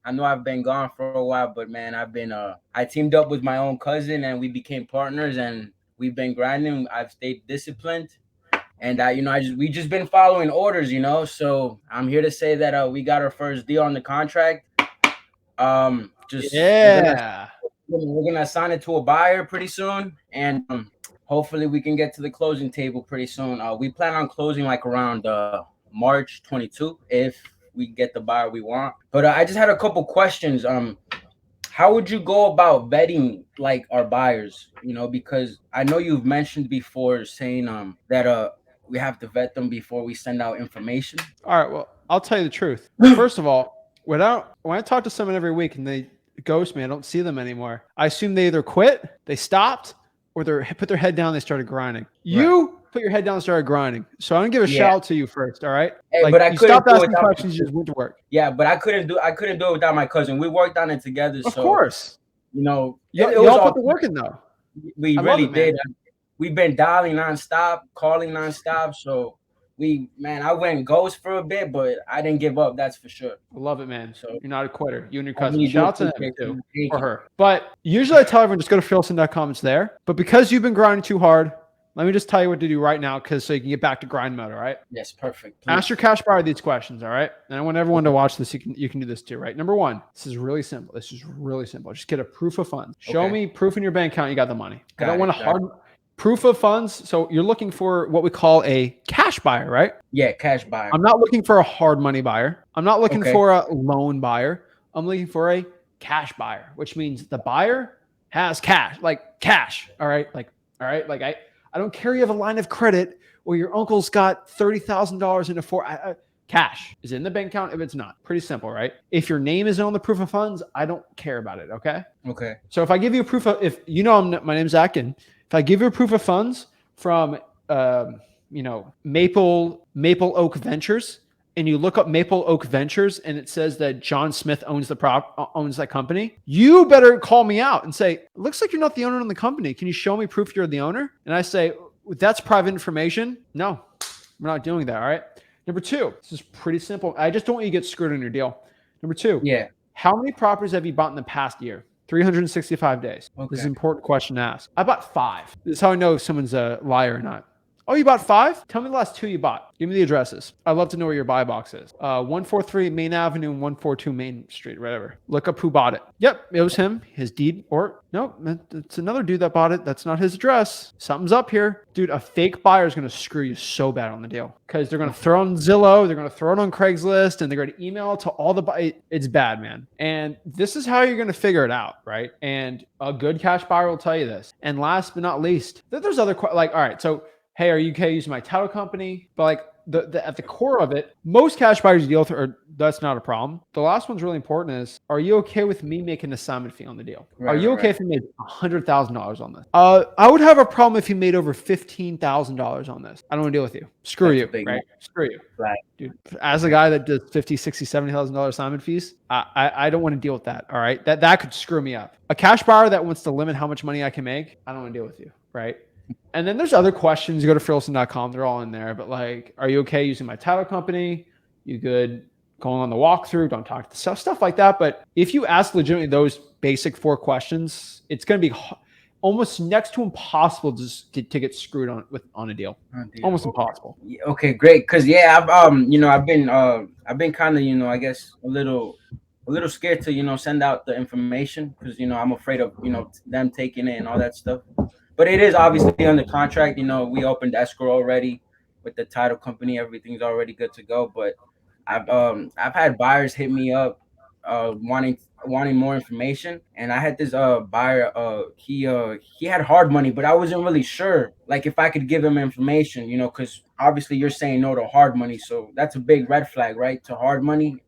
I know I've been gone for a while, but man, I teamed up with my own cousin and we became partners and we've been grinding. I've stayed disciplined and we just been following orders, So I'm here to say that we got our first deal on the contract. Just Yeah. we're gonna assign it to a buyer pretty soon, and hopefully we can get to the closing table pretty soon. We plan on closing like around March 22 if we get the buyer we want. But I just had a couple questions. How would you go about vetting like our buyers? Because I know you've mentioned before saying that we have to vet them before we send out information. All right. Well, I'll tell you the truth. First of all, when I talk to someone every week and they ghost me, I don't see them anymore. I assume they either quit, they stopped, or they put their head down, they started grinding. You put your head down and started grinding. So I'm gonna give a shout out to you first. All right. Hey, but I you couldn't stopped do it asking without questions, you just went to work. Yeah, but I couldn't do it without my cousin. We worked on it together. Of course. It was Y'all all put the work in though. we I love really it, man. did. We've been dialing nonstop, calling nonstop. So I went ghost for a bit, but I didn't give up. That's for sure. I love it, man. So You're not a quitter. You and your I cousin. really do Shout out to them appreciate too, you. or her. But usually I tell everyone just go to wholesaling.com. It's there. But because you've been grinding too hard, let me just tell you what to do right now, so you can get back to grind mode. All right. Yes, perfect. Please. Ask your cash buyer these questions. All right. And I want everyone to watch this. You can do this too. Right. Number one. This is really simple. Just get a proof of funds. Show me proof in your bank account you got the money. I don't want a hard proof of funds. So you're looking for what we call a cash buyer, right? Yeah, cash buyer. I'm not looking for a hard money buyer. I'm not looking for a loan buyer. I'm looking for a cash buyer, which means the buyer has cash, like cash. All right. Like I don't care you have a line of credit or your uncle's got $30,000 in a cash is in the bank account. If it's not, pretty simple, right? If your name isn't on the proof of funds, I don't care about it. Okay. Okay. So if I give you a proof of, my name's Zach, and if I give you a proof of funds from, Maple Oak Ventures, and you look up Maple Oak Ventures and it says that John Smith owns that company, you better call me out and say, it looks like you're not the owner of the company. Can you show me proof you're the owner? And I say, that's private information. No, we're not doing that. All right. Number two, this is pretty simple. I just don't want you to get screwed on your deal. Number two, how many properties have you bought in the past year? 365 days. Okay. This is an important question to ask. I bought 5. This is how I know if someone's a liar or not. Oh, you bought 5? Tell me the last 2 you bought. Give me the addresses. I'd love to know where your buy box is. 143 Main Avenue and 142 Main Street, whatever. Look up who bought it. Yep, it was him. His deed, or no, it's another dude that bought it. That's not his address. Something's up here. Dude, a fake buyer is going to screw you so bad on the deal because they're going to throw it on Zillow, they're going to throw it on Craigslist, and they're going to email it to all the it's bad, man. And this is how you're going to figure it out, right? And a good cash buyer will tell you this. And last but not least, there's other, all right, so hey, are you okay using my title company? But like at the core of it, most cash buyers you deal with, that's not a problem. The last one's really important is, are you okay with me making an assignment fee on the deal? Are you okay if you made $100,000 on this? I would have a problem if you made over $15,000 on this. I don't want to deal with you. Screw you, right? Screw you. Right. Dude, as a guy that does $50,000, $60,000, $70,000 assignment fees, I don't want to deal with that, all right? That could screw me up. A cash buyer that wants to limit how much money I can make, I don't want to deal with you, right? And then there's other questions. You go to freelson.com. They're all in there. But like, are you okay using my title company? You good going on the walkthrough? Don't talk to stuff like that. But if you ask legitimately those basic 4 questions, it's going to be almost next to impossible to get screwed on a deal. Almost impossible. Okay, great. Because I've been kind of I guess a little scared to send out the information because I'm afraid of them taking it and all that stuff. But it is obviously under contract. We opened escrow already with the title company. Everything's already good to go. But I've had buyers hit me up wanting more information. And I had this buyer. He had hard money, but I wasn't really sure like if I could give him information. Because obviously you're saying no to hard money, so that's a big red flag, right? To hard money.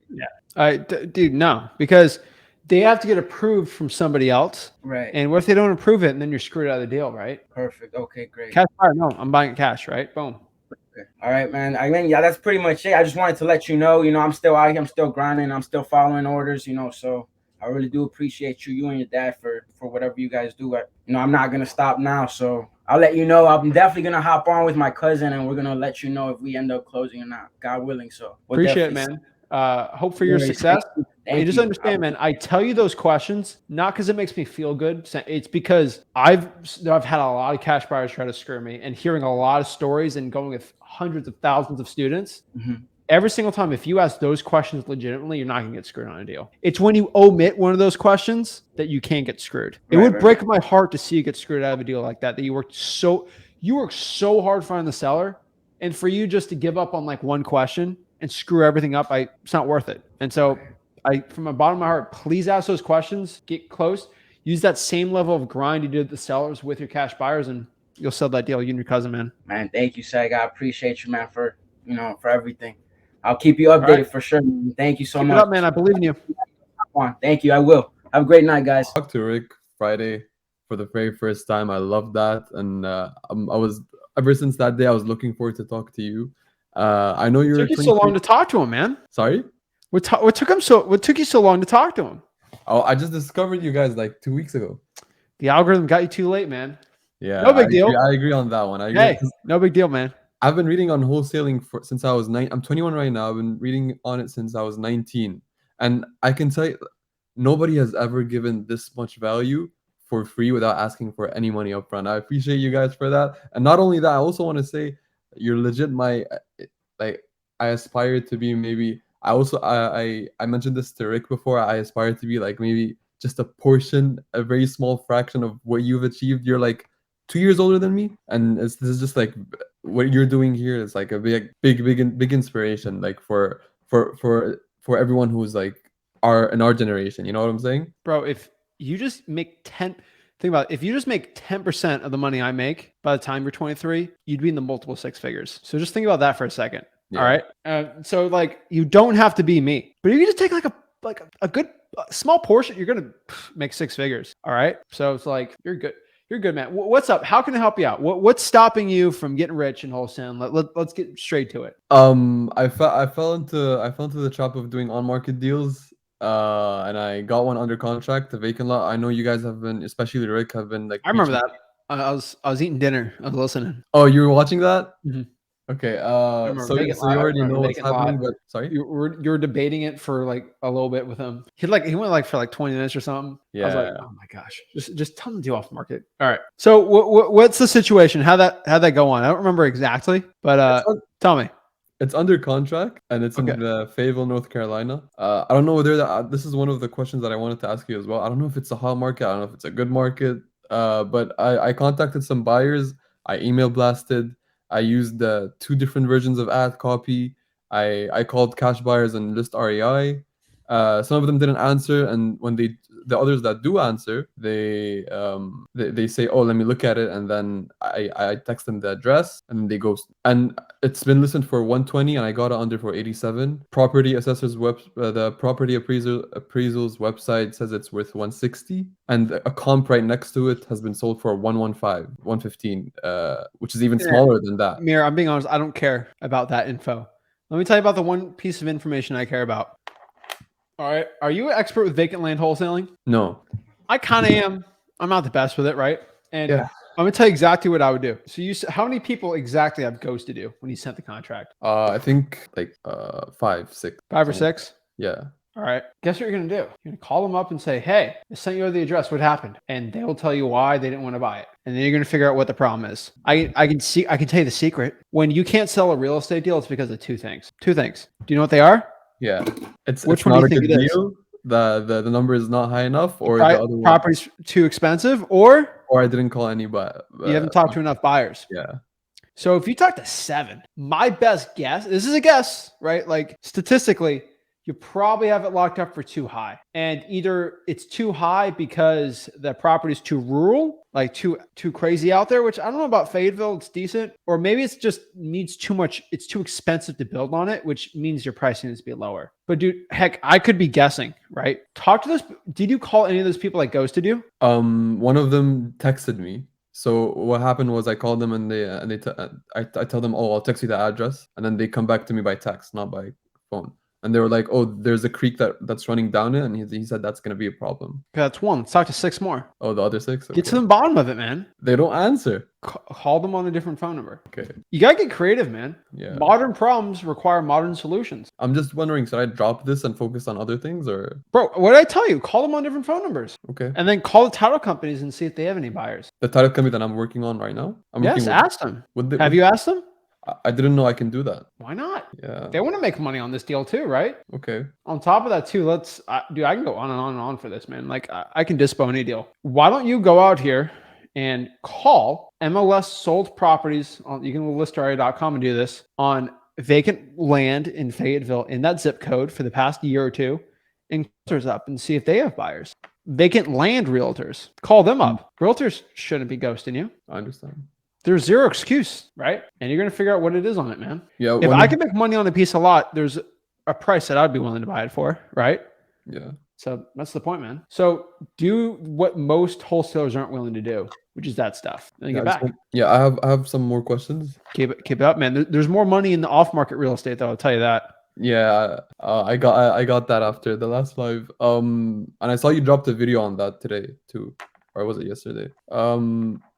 Yeah. Dude, no, because they have to get approved from somebody else. Right. And what if they don't approve it and then you're screwed out of the deal, right? Perfect. Okay, great. Cash buyer, no, I'm buying cash, right? Boom. Okay. All right, man. I mean, that's pretty much it. I just wanted to let you know, I'm still out here. I'm still grinding. I'm still following orders, so I really do appreciate you and your dad for whatever you guys do. I'm not going to stop now. So I'll let you know. I'm definitely going to hop on with my cousin and we're going to let you know if we end up closing or not, God willing. So appreciate it, man. Hope for your success. You Thank just you. understand, man. I tell you those questions not because it makes me feel good. It's because I've had a lot of cash buyers try to screw me, and hearing a lot of stories and going with hundreds of thousands of students. Mhm. Every single time, if you ask those questions legitimately, you're not going to get screwed on a deal. It's when you omit one of those questions that you can't get screwed. It Right, would right, break my heart to see you get screwed out of a deal like that. That you worked so hard finding the seller, and for you just to give up on like one question and screw everything up, it's not worth it. And so, from the bottom of my heart, please ask those questions. Get close. Use that same level of grind you did with the sellers with your cash buyers, and you'll sell that deal. You and your cousin, man. man. Thank you, Sag. I appreciate you, man, for for everything. I'll keep you All right, updated for sure. Man. Thank you so keep it up, much. man. I believe in you. Thank you. I will. Have a great night, guys. Talked to Rick Friday for the very first time. I love that, and I was ever since that day I was looking forward to talk to you. I know you're Took you so 23. long to talk to him, man. Sorry. What took you so long to talk to him? Oh, I just discovered you guys like 2 weeks ago. The algorithm got you too late, man. Yeah, No big deal. I agree on that one. I agree. Hey, no big deal, man. I've been reading on wholesaling since I was 9. I'm 21 right now. I've been reading on it since I was 19, and I can tell you, nobody has ever given this much value for free without asking for any money up front. I appreciate you guys for that. And not only that, I also want to say you're legit my like I aspire to be maybe I also I mentioned this to Rick before. I aspire to be like maybe just a portion, a very small fraction of what you've achieved. You're like 2 years older than me, and this is just like what you're doing here is like a big inspiration, like for everyone who's like in our generation. You know what I'm saying? Bro, if you just make 10, think about it. If you just make 10% of the money I make by the time you're 23, you'd be in the multiple six figures. So just think about that for a second. Yeah. All right. So like you don't have to be me, but if you just take like a good small portion, you're gonna make six figures. All right. So it's like you're good. You're good, man. What's up? How can I help you out? What's stopping you from getting rich in wholesaling? Let's get straight to it. I fell into the trap of doing on market deals. And I got one under contract, the vacant lot. I know you guys have been, especially Rick, have been like. I remember that. I was eating dinner. I was listening. Oh, you were watching that? Mm-hmm. Okay. So you already know what's happening, but sorry. You were debating it for like a little bit with him. He went like for like 20 minutes or something. Yeah. I was like, oh my gosh, just tell him to do off the market. All right. So what's the situation? How'd that go on? I don't remember exactly, but tell me. It's under contract and it's in Fayetteville, North Carolina. I don't know whether this is one of the questions that I wanted to ask you as well. I don't know if it's a hot market. I don't know if it's a good market. But I contacted some buyers. I email blasted. I used two different versions of ad copy. I called cash buyers and list REI. Some of them didn't answer, and when the others that do answer, they say, "Oh, let me look at it," and then I text them the address, and then they go. And it's been listed for 120, and I got it under for 87. Property assessor's the property appraisal's website says it's worth 160, and a comp right next to it has been sold for 115, 115, which is even smaller than that. Mir, I'm being honest. I don't care about that info. Let me tell you about the one piece of information I care about. All right. Are you an expert with vacant land wholesaling? No. I kind of am. I'm not the best with it, right? And I'm going to tell you exactly what I would do. So how many people exactly have ghosted you when you sent the contract? I think like 5, 6. 5 or 6? Yeah. All right. Guess what you're going to do? You're going to call them up and say, hey, I sent you the address. What happened? And they will tell you why they didn't want to buy it. And then you're going to figure out what the problem is. I can tell you the secret. When you can't sell a real estate deal, it's because of two things. Do you know what they are? Yeah. Which it's one not do you a think good it is? deal. The number is not high enough, or the other one, property's too expensive, or I didn't call anybody. You haven't talked to enough buyers. Yeah. So if you talk to 7, my best guess, this is a guess, right? Like statistically, you probably have it locked up for too high. And either it's too high because the property is too rural, like too crazy out there, which I don't know about Fayetteville, it's decent. Or maybe it's just needs too much, it's too expensive to build on it, which means your pricing needs to be lower. But dude, heck, I could be guessing, right? Talk to those. Did you call any of those people that ghosted you? One of them texted me. So what happened was I called them and I tell them, oh, I'll text you the address, and then they come back to me by text, not by phone. and they were like, "Oh, there's a creek that's running down it," and he said that's gonna be a problem. Okay, that's one. Let's talk to 6 more. Oh, the other 6. Get to Okay. the bottom of it, man. They don't answer. Call them on a different phone number. Okay. You gotta get creative, man. Yeah. Modern problems require modern solutions. I'm just wondering, should I drop this and focus on other things, or Bro, what did I tell you? Call them on different phone numbers. okay? And then call the title companies and see if they have any buyers. The title company that I'm working on right now. I'm Yes, working ask them. with Have you asked them? I didn't know I can do that. Why not? Yeah. They want to make money on this deal too, right? Okay. On top of that too, dude, I can go on and on and on for this, man. Like I can dispo any deal. Why don't you go out here and call MLS sold properties on, you can go listaria.com and do this on vacant land in Fayetteville in that zip code for the past year or two, and realtors up and see if they have buyers. Vacant land realtors, call them up. Realtors shouldn't be ghosting you. I understand. There's zero excuse, right? And you're going to figure out what it is on it, man. Yeah. If I can make money on a piece of lot, there's a price that I'd be willing to buy it for, right? Yeah. So that's the point, man. So do what most wholesalers aren't willing to do, which is that stuff. And then get back. Yeah, I have some more questions. Keep it up, man. There's more money in the off-market real estate, though. I'll tell you that. Yeah, I got that after the last live. And I saw you dropped a video on that today too, or was it yesterday?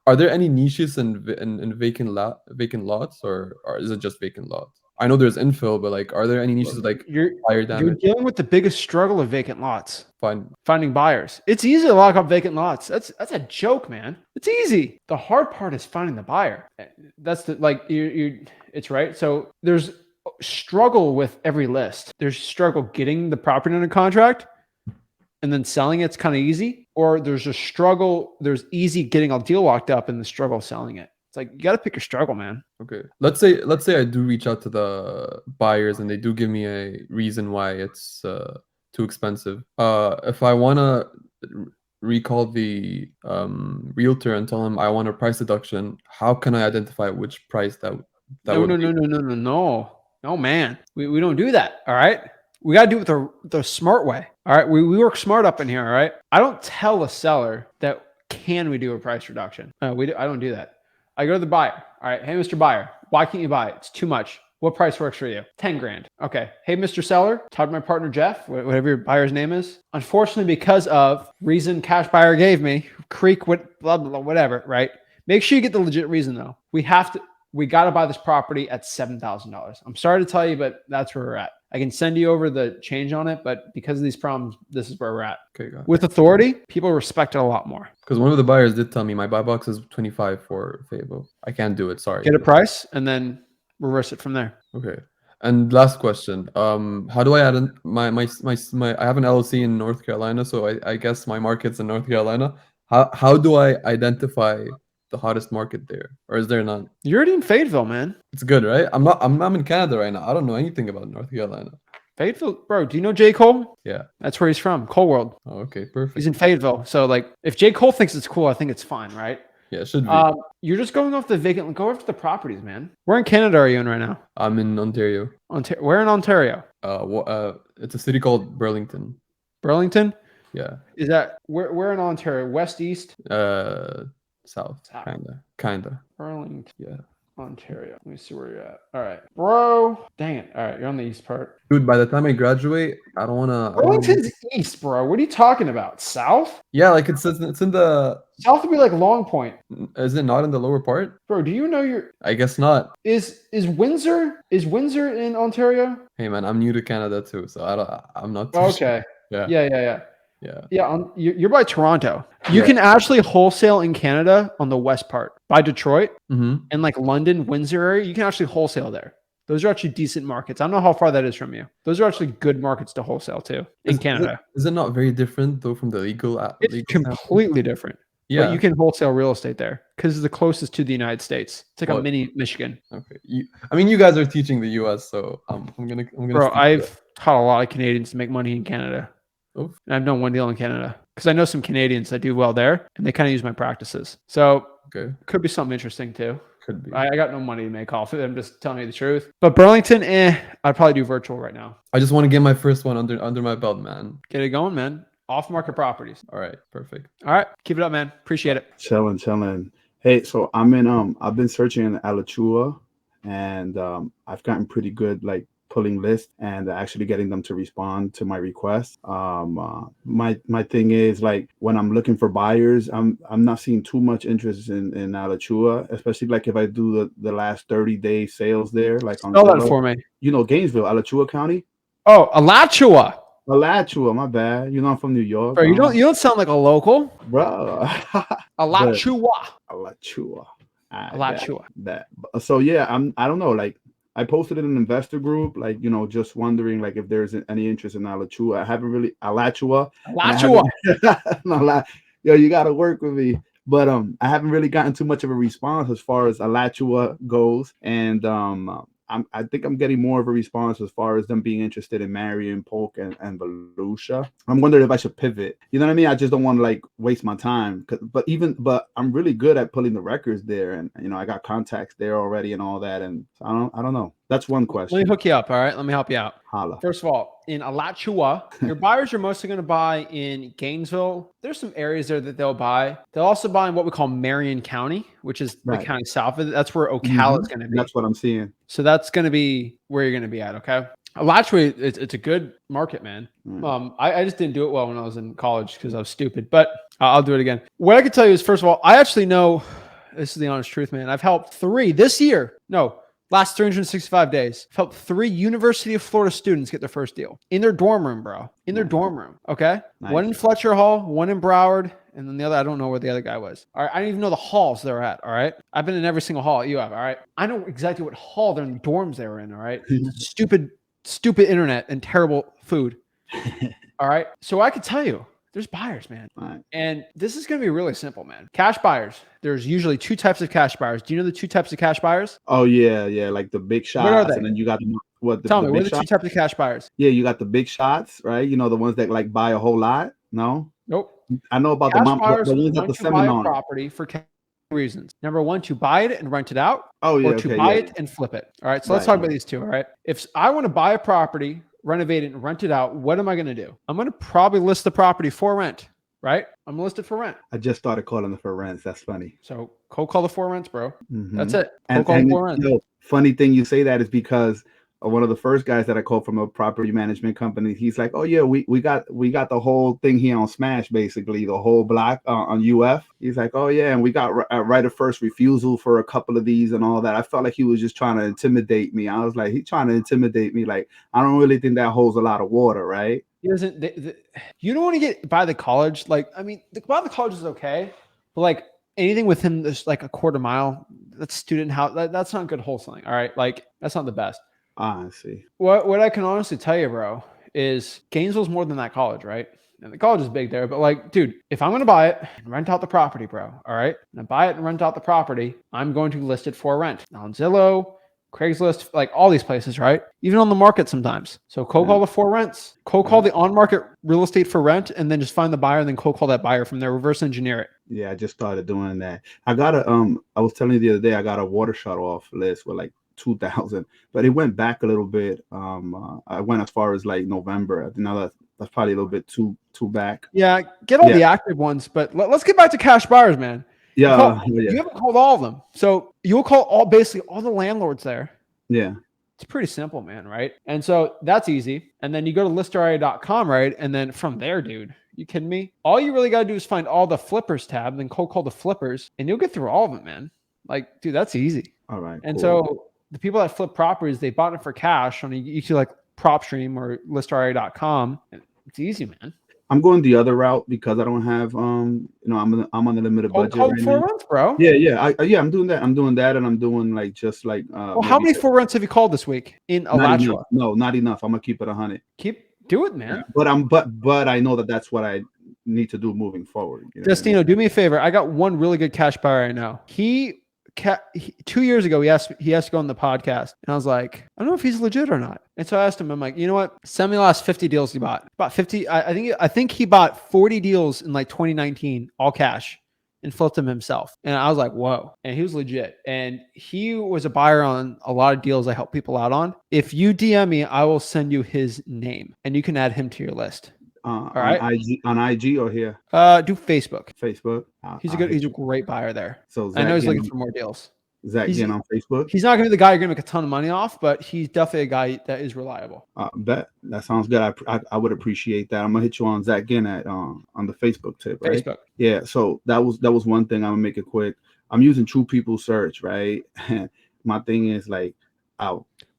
Are there any niches in vacant lots, or is it just vacant lots? I know there's infill, but like, are there any niches like fire damage? You're dealing with the biggest struggle of vacant lots. Finding buyers. It's easy to lock up vacant lots. That's a joke, man. It's easy. The hard part is finding the buyer. That's the like it's right. So there's struggle with every list. There's struggle getting the property under contract, and then selling it's kind of easy. Or there's a struggle. There's easy getting a deal locked up, and the struggle selling it. It's like you got to pick your struggle, man. Okay. Let's say I do reach out to the buyers and they do give me a reason why it's too expensive. If I want to recall the realtor and tell him I want a price deduction, how can I identify which price that No, man. We don't do that. All right. We got to do it the smart way. All right. We work smart up in here. All right. I don't tell a seller that can we do a price reduction. I don't do that. I go to the buyer. All right. Hey, Mr. Buyer, why can't you buy it? It's too much. What price works for you? 10 grand. Okay. Hey, Mr. Seller, talk to my partner, Jeff, whatever your buyer's name is. Unfortunately, because of reason cash buyer gave me, creek, blah, blah, blah, whatever, right? Make sure you get the legit reason though. We got to buy this property at $7,000. I'm sorry to tell you, but that's where we're at. I can send you over the change on it, but because of these problems, this is where we're at. Okay, got it. With authority, people respect it a lot more. Because one of the buyers did tell me my buy box is 25 for Fable. I can't do it. Sorry. Get a price and then reverse it from there. Okay. And last question. How do I add in my I have an LLC in North Carolina, so I guess my market's in North Carolina. How do I identify the hottest market there, or is there none? You're already in Fayetteville, man. It's good, right? I'm in Canada right now. I don't know anything about North Carolina. Fayetteville, bro. Do you know J. Cole? Yeah. That's where he's from, Cole World. Oh, okay, perfect. He's in Fayetteville. So like, if J. Cole thinks it's cool, I think it's fine, right? Yeah, it should be. You're just going off the vacant. Go after the properties, man. Where in Canada are you in right now? I'm in Ontario. Where in Ontario? It's a city called Burlington. Burlington? Yeah. Is that where in Ontario? West, east? South. Kinda. Burlington. Yeah. Ontario. Let me see where you're at. All right, bro. Dang it. All right, you're on the east part. Dude, by the time I graduate, I don't wanna. Burlington's east, bro. What are you talking about? South? Yeah, like it's in the. South would be like Long Point. Is it not in the lower part? Bro, do you know your? I guess not. Is Windsor? Is Windsor in Ontario? Hey man, I'm new to Canada too, so I'm not. Too Okay. Sure. Yeah. Yeah. You're by Toronto. You Yeah. can actually wholesale in Canada on the west part by Detroit Mm-hmm. and like London, Windsor area. You can actually wholesale there. Those are actually decent markets. I don't know how far that is from you. Those are actually good markets to wholesale too in Canada. Is it not very different though from the legal? It's legal completely different. Yeah. But you can wholesale real estate there because it's the closest to the United States. It's like a mini Michigan. Okay. You guys are teaching the U.S., so I'm gonna. Bro, I've taught a lot of Canadians to make money in Canada. Oof. And I've done one deal in Canada because I know some Canadians that do well there and they kind of use my practices. So Okay. could be something interesting too. Could be. I got no money to make off it. I'm just telling you the truth. But Burlington, I'd probably do virtual right now. I just want to get my first one under my belt, man. Get it going, man. Off market properties. All right. Perfect. All right. Keep it up, man. Appreciate it. Chilling. Hey, so I'm in I've been searching in Alachua and I've gotten pretty good like pulling lists and actually getting them to respond to my request. My thing is like when I'm looking for buyers, I'm not seeing too much interest in Alachua, especially like if I do the last 30-day sales there, like on Spell that Zillow. for me. You know, Gainesville, Alachua County. Oh, Alachua. Alachua, my bad. You know I'm from New York. Bro, you don't sound like a local. Bro. Alachua. Alachua. Alachua. That. So yeah, I don't know. Like I posted in an investor group, like just wondering like if there's any interest in Alachua. I haven't really Alachua. Alachua. No, yo, you got to work with me. But I haven't really gotten too much of a response as far as Alachua goes, and I think I'm getting more of a response as far as them being interested in Marion, Polk, and Volusia. I'm wondering if I should pivot. You know what I mean? I just don't want to like waste my time. But I'm really good at pulling the records there, and I got contacts there already and all that. And so I don't know. That's one question. Let me hook you up. All right, let me help you out. Holla. First of all, in Alachua, your buyers are mostly going to buy in Gainesville. There's some areas there that they'll buy. They'll also buy in what we call Marion County, which is the county south of it. That's where Ocala is going to be. That's what I'm seeing. So that's going to be where you're going to be at. Okay. Alachua, it's a good market, man. I just didn't do it well when I was in college because I was stupid, but I'll do it again. What I can tell you is, first of all, I actually know, this is the honest truth, man. I've helped last 365 days, I've helped 3 University of Florida students get their first deal in their dorm room, bro. In their dorm room. Okay. Nice. One in Fletcher Hall, one in Broward, and then the other, I don't know where the other guy was. All right. I don't even know the halls they're at. All right. I've been in every single hall you have. All right. I know exactly what hall they're in, the dorms they were in. All right. Stupid internet and terrible food. All right. So I could tell you, there's buyers, man. Right. And this is going to be really simple, man. Cash buyers. There's usually 2 types of cash buyers. Do you know the 2 types of cash buyers? Oh, yeah. Yeah. Like the big shots. What are they? And then you got Tell me, what are the 2 types of cash buyers? Yeah, you got the big shots, right? You know, the ones that like buy a whole lot. No? Nope. I know about cash the ones at the seminar. Buy a property for reasons. Number 1, to buy it and rent it out. Oh, yeah. Or to buy it and flip it. All right. So let's talk about these 2. All right. If I want to buy a property, renovate it, and rent it out, what am I going to do? I'm going to probably list the property for rent. Right? I'm gonna list it for rent. I just started calling it for rents. That's funny. So cold call the for rents, bro. Mm-hmm. That's it. Cold call the for rents. Funny thing you say that is because one of the first guys that I called from a property management company, he's like, "Oh yeah, we got the whole thing here on Smash, basically the whole block on UF." He's like, "Oh yeah, and we got right of first refusal for a couple of these and all that." I felt like he was just trying to intimidate me. I was like, he's trying to intimidate me. Like, I don't really think that holds a lot of water, right? He doesn't. You don't want to get by the college. Like, I mean, by the college is okay, but like anything within this, like a quarter mile, that's student house. That's not good wholesaling. All right, like that's not the best. I see. What I can honestly tell you, bro, is Gainesville's more than that college, right? And the college is big there, but like, dude, if I'm going to buy it and rent out the property, bro, all right, and I buy it and rent out the property, I'm going to list it for rent on Zillow, Craigslist, like all these places, right? Even on the market sometimes. So cold call the for rents, cold call the on market real estate for rent, and then just find the buyer and then cold call that buyer from there, reverse engineer it. Yeah, I just started doing that. I got I was telling you the other day, I got a water shut off list with like 2,000, but it went back a little bit. I went as far as like November. I think now that's probably a little bit too back. Yeah, get all the active ones, but let's get back to cash buyers, man. Yeah, you haven't called all of them, so you'll call basically all the landlords there. Yeah, it's pretty simple, man, right? And so that's easy. And then you go to listaria.com, right? And then from there, dude, you kidding me? All you really got to do is find all the flippers tab, then cold call the flippers, and you'll get through all of it, man. Like, dude, that's easy. All right. And so the people that flip properties, they bought it for cash on YouTube, like PropStream or listaria.com. It's easy, man. I'm going the other route because I don't have I'm on a limited budget right now. 4 rents, bro. Yeah. I'm doing that. I'm doing that, and I'm doing like just like. Well, how many 4 rents have you called this week in Alachua? No, not enough. I'm gonna keep it 100. Do it, man. Yeah, but I know that's what I need to do moving forward. You know Destino, do me a favor. I got one really good cash buyer right now. He 2 years ago, he asked to go on the podcast, and I was like, I don't know if he's legit or not. And so I asked him, I'm like, you know what? Send me the last 50 deals he bought. About 50. I think he bought 40 deals in like 2019, all cash, and flipped them himself. And I was like, whoa. And he was legit. And he was a buyer on a lot of deals I help people out on. If you DM me, I will send you his name, and you can add him to your list. All right. On IG or here? Do Facebook. Facebook. He's a great buyer there. So I know he's looking for more deals. Zach Ginn on Facebook. He's not going to be the guy you're going to make a ton of money off, but he's definitely a guy that is reliable. Bet that sounds good. I would appreciate that. I'm gonna hit you on Zach Ginn at on the Facebook tip, right? Facebook. Yeah. So that was one thing. I'm gonna make it quick. I'm using True People Search, right? My thing is like,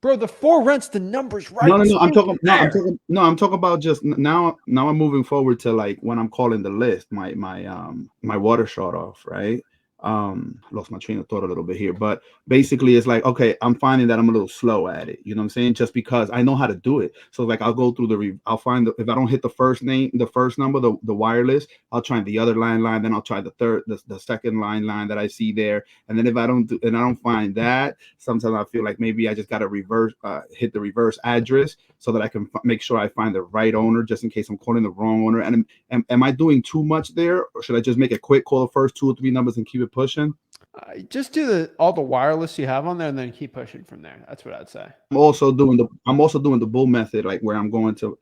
bro, the for rent's the numbers, right? No. I'm talking about just now. Now I'm moving forward to like when I'm calling the list. My water shut off, right? Lost my train of thought a little bit here, but basically it's like, okay, I'm finding that I'm a little slow at it, you know what I'm saying, just because I know how to do it. So like I'll go through I'll find if I don't hit the first number, the wireless, I'll try the other line, then I'll try the second line that I see there, and then if I don't find that, sometimes I feel like maybe I just got to hit the reverse address so that I can make sure I find the right owner, just in case I'm calling the wrong owner. And am I doing too much there, or should I just make a quick call the first 2 or 3 numbers and keep it pushing? Just do all the wireless you have on there, and then keep pushing from there. That's what I'd say. I'm also doing the bull method, like where I'm going to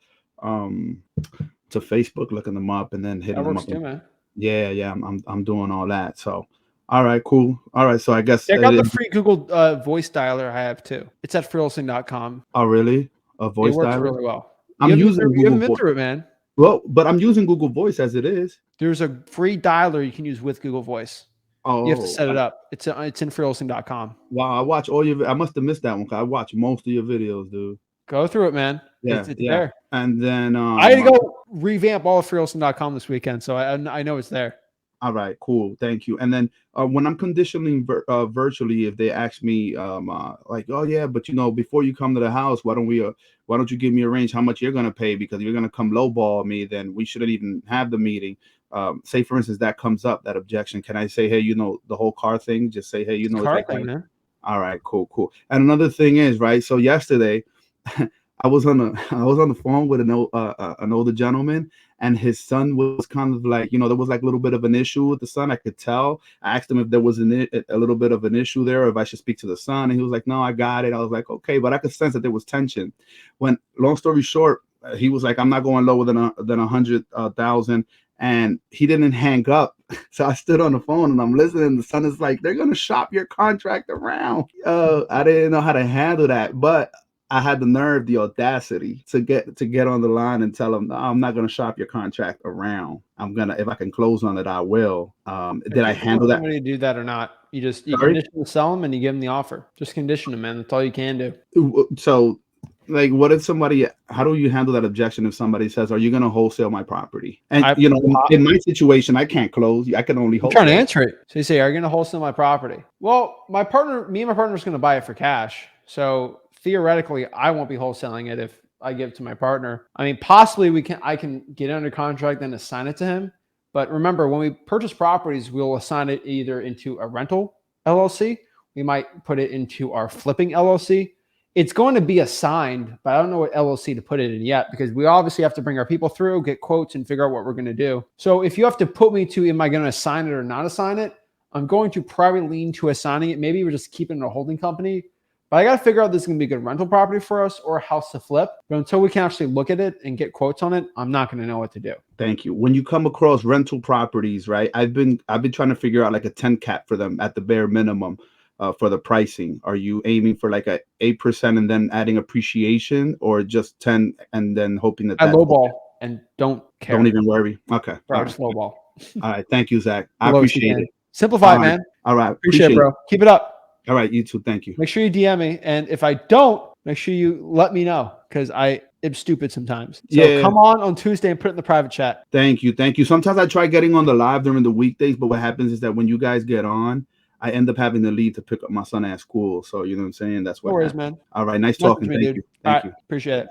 Facebook, looking them up, and then hitting them up. Too, man. Yeah, I'm doing all that. So, all right, cool. All right, so I guess check out the free Google voice dialer I have too. It's at freelosing.com. Oh, really? A voice dialer? It works really well. I'm using Google. You haven't been through it, man. Well, but I'm using Google Voice as it is. There's a free dialer you can use with Google Voice. Oh, you have to set it up. It's in freelosing.com. Wow, I watch all your. I must have missed that one because I watch most of your videos, dude. Go through it, man. Yeah, it's there. And then I had to go revamp all of freelosing.com this weekend, so I know it's there. All right, cool. Thank you. And then when I'm conditioning virtually, if they ask me like, oh yeah, but before you come to the house, why don't you give me a range how much you're gonna pay, because if you're gonna come lowball me, then we shouldn't even have the meeting. Say for instance that comes up, that objection. Can I say, hey, the whole car thing? Just say, hey, car thing, man. All right, cool. And another thing is, right? So yesterday, I was on the phone with an older gentleman, and his son was kind of like, there was like a little bit of an issue with the son. I could tell. I asked him if there was a little bit of an issue there, or if I should speak to the son, and he was like, no, I got it. I was like, okay, but I could sense that there was tension. When, long story short, he was like, I'm not going lower than 100,000, and he didn't hang up. So I stood on the phone and I'm listening. The son is like, they're gonna shop your contract around. I didn't know how to handle that, but I had the nerve, the audacity to get on the line and tell them, no, I'm not going to shop your contract around. If I can close on it, I will. Did I handle that? Somebody do that or not? You condition to sell them and you give them the offer. Just condition them, man. That's all you can do. So, like, what if how do you handle that objection if somebody says, are you going to wholesale my property? And, in my situation, I can't close. I can only wholesale. I'm trying to answer it. So you say, are you going to wholesale my property? Well, me and my partner is going to buy it for cash. So theoretically, I won't be wholesaling it if I give it to my partner. I mean, possibly I can get under contract and assign it to him. But remember, when we purchase properties, we'll assign it either into a rental LLC. We might put it into our flipping LLC. It's going to be assigned, but I don't know what LLC to put it in yet, because we obviously have to bring our people through, get quotes, and figure out what we're going to do. So if you have to put me to, am I going to assign it or not assign it? I'm going to probably lean to assigning it. Maybe we're just keeping it in a holding company. But I got to figure out this is going to be a good rental property for us or a house to flip. But until we can actually look at it and get quotes on it, I'm not going to know what to do. Thank you. When you come across rental properties, right? I've been trying to figure out like a 10 cap for them at the bare minimum for the pricing. Are you aiming for like a 8% and then adding appreciation, or just 10 and then hoping that I lowball and don't care. Don't even worry. Okay. Bro, just lowball. All right. Thank you, Zach. I appreciate it. Simplify it, man. All right. Appreciate it, bro. Keep it up. All right, you too. Thank you. Make sure you DM me. And if I don't, make sure you let me know, because I am stupid sometimes. So come on Tuesday and put it in the private chat. Thank you. Sometimes I try getting on the live during the weekdays, but what happens is that when you guys get on, I end up having to leave to pick up my son at school. So, you know what I'm saying? That's what. No worries, man. All right. Nice talking. Thank you. Thank you. Appreciate it.